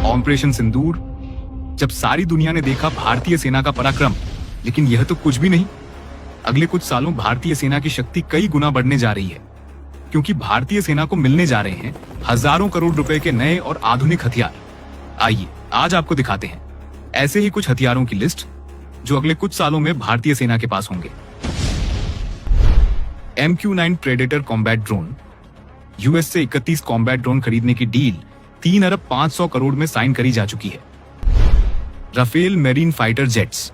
Operation सिंदूर, जब सारी दुनिया ने देखा भारतीय सेना का पराक्रम, लेकिन यह तो कुछ भी नहीं। अगले कुछ सालों भारतीय सेना की शक्ति कई गुना बढ़ने जा रही है, क्योंकि भारतीय सेना को मिलने जा रहे हैं हजारों करोड़ रुपए के नए और आधुनिक हथियार। आइए आज आपको दिखाते हैं ऐसे ही कुछ हथियारों की लिस्ट जो अगले कुछ सालों में भारतीय सेना के पास होंगे। MQ-9 predator combat drone. US से 31 कॉम्बैट ड्रोन खरीदने की डील 3 अरब 500 करोड़ में साइन करी जा चुकी है। Rafale marine fighter jets.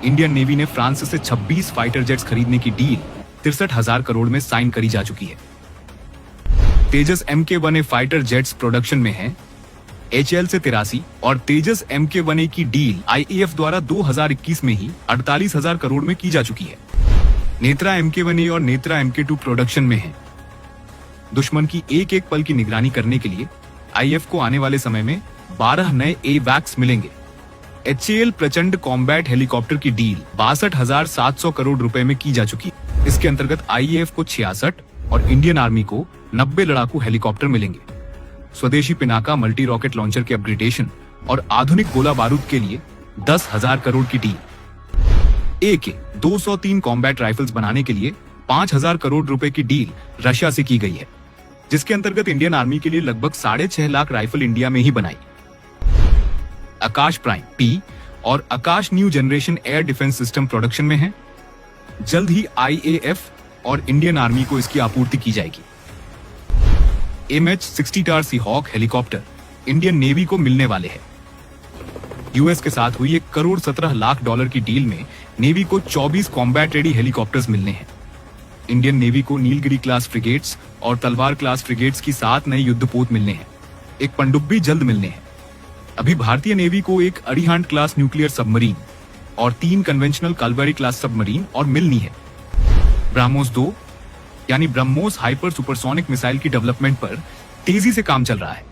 Indian navy ने फ्रांस से 26 फाइटर जेट्स खरीदने की डील 63,000 करोड़ में साइन करी जा चुकी है। तेजस MK-1A फाइटर जेट्स प्रोडक्शन में है। HAL से 83 और तेजस MK-1A की डील IAF द्वारा 2021 में ही 48,000 करोड़ में की जा चुकी है। नेत्रा MK-1A और नेत्रा MK-2 प्रोडक्शन में है। दुश्मन की एक एक पल की निगरानी करने के लिए IAF को आने वाले समय में 12 नए AWACS मिलेंगे। HAL प्रचंड कॉम्बैट हेलीकॉप्टर की डील 62,700 करोड़ रुपए में की जा चुकी है। इसके अंतर्गत IAF को 66 और इंडियन आर्मी को 90 लड़ाकू हेलीकॉप्टर मिलेंगे। स्वदेशी पिनाका मल्टी रॉकेट लॉन्चर के अपग्रेडेशन और आधुनिक गोला बारूद के लिए 10,000 करोड़ की डील। AK-203 कॉम्बैट राइफल्स बनाने के लिए 5,000 करोड़ रुपए की डील रशिया से की गई है, जिसके अंतर्गत इंडियन आर्मी के लिए लगभग 6.5 लाख राइफल इंडिया में ही बनाई। आकाश प्राइम P और Akash new generation air defence system production में है। जल्द ही IAF और इंडियन आर्मी को इसकी आपूर्ति की जाएगी। MH-60 Seahawk helicopter Indian navy को मिलने वाले हैं। यूएस के साथ हुई 1,17 लाख डॉलर की डील में नेवी को 24 कॉम्बैट रेडी हेलीकॉप्टर्स मिलने हैं। इंडियन नेवी को नीलगिरी क्लास फ्रिगेट्स और तलवार क्लास फ्रिगेट्स की 7 नई युद्धपोत मिलने हैं। एक पनडुब्बी जल्द मिलने हैं। अभी भारतीय नेवी को एक अरिहंत क्लास न्यूक्लियर सबमरीन और 3 कन्वेंशनल काल्वरी क्लास सबमरीन और मिलनी है। ब्रह्मोस 2 यानी ब्रह्मोस हाइपर सुपरसोनिक मिसाइल की डेवलपमेंट पर तेजी से काम चल रहा है।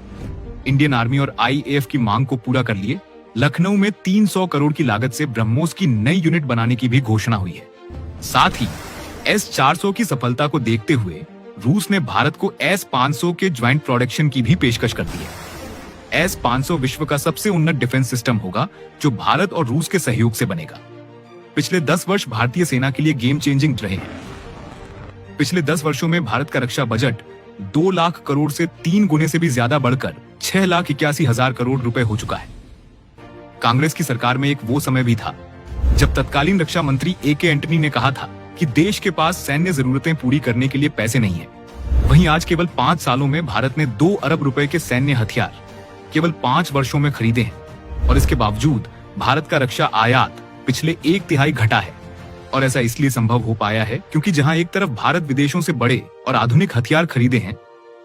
इंडियन आर्मी और IAF की मांग को पूरा कर लिए लखनऊ में 300 करोड़ की लागत से ब्रह्मोस की नई यूनिट बनाने की भी घोषणा हुई है। साथ ही S-400 की सफलता को देखते हुए रूस ने भारत को S-500 के ज्वाइंट प्रोडक्शन की भी पेशकश कर दी है। S-500 विश्व का सबसे उन्नत डिफेंस सिस्टम होगा जो भारत और रूस के सहयोग से बनेगा। पिछले 10 वर्ष भारतीय सेना के लिए गेम चेंजिंग रहे हैं। पिछले 10 वर्षों में भारत का रक्षा बजट 2 लाख करोड़ से 3 गुने से भी ज्यादा बढ़कर 6,81,000 करोड़ रुपए हो चुका है। कांग्रेस की सरकार में एक वो समय भी था जब तत्कालीन रक्षा मंत्री AK एंटनी ने कहा था कि देश के पास सैन्य जरूरतें पूरी करने के लिए पैसे नहीं है। वहीं आज केवल 5 सालों में भारत ने 2 अरब रुपए के सैन्य हथियार केवल 5 वर्षों में खरीदे हैं और इसके बावजूद भारत का रक्षा आयात पिछले 1/3 घटा है। और ऐसा इसलिए संभव हो पाया है क्योंकि जहां एक तरफ भारत विदेशों से बड़े और आधुनिक हथियार खरीदे हैं,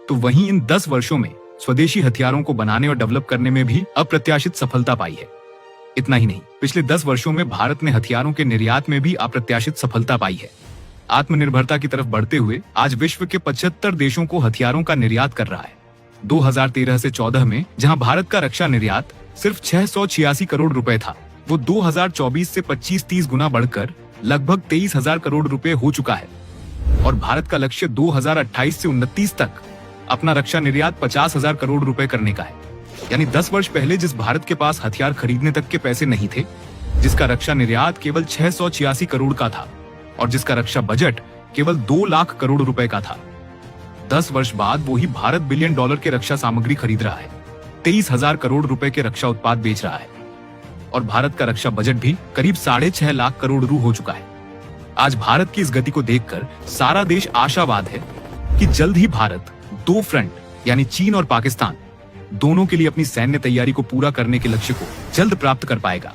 तो वहीं इन 10 वर्षों में स्वदेशी हथियारों को बनाने और डेवलप करने में भी अप्रत्याशित सफलता पाई है। इतना ही नहीं, पिछले 10 वर्षों में भारत ने हथियारों के निर्यात में भी अप्रत्याशित सफलता पाई है। आत्मनिर्भरता की तरफ बढ़ते हुए आज विश्व के 75 देशों को हथियारों का निर्यात कर रहा है। 2013 से 14 में जहां भारत का रक्षा निर्यात सिर्फ 686 करोड़ रुपए था, वो 2024 से 25-30 गुना बढ़कर लगभग 23,000 करोड़ रुपए हो चुका है। और भारत का लक्ष्य 2028 से 29 तक अपना रक्षा निर्यात 50,000 करोड़ रुपए करने का है। यानी 10 वर्ष पहले जिस भारत के पास हथियार खरीदने तक के पैसे नहीं थे, जिसका रक्षा निर्यात केवल 686 करोड़ का था और जिसका रक्षा बजट केवल 2 लाख करोड़ रुपए का था, 10 वर्ष बाद वही भारत बिलियन डॉलर के रक्षा सामग्री खरीद रहा है, 23,000 करोड़ रुपए के रक्षा उत्पाद बेच रहा है और भारत का रक्षा बजट भी करीब 6.5 लाख करोड़ रु हो चुका है। आज भारत की इस गति को देखकर सारा देश आशावाद है कि जल्द ही भारत 2 फ्रंट यानी चीन और पाकिस्तान दोनों के लिए अपनी सैन्य तैयारी को पूरा करने के लक्ष्य को जल्द प्राप्त कर पाएगा।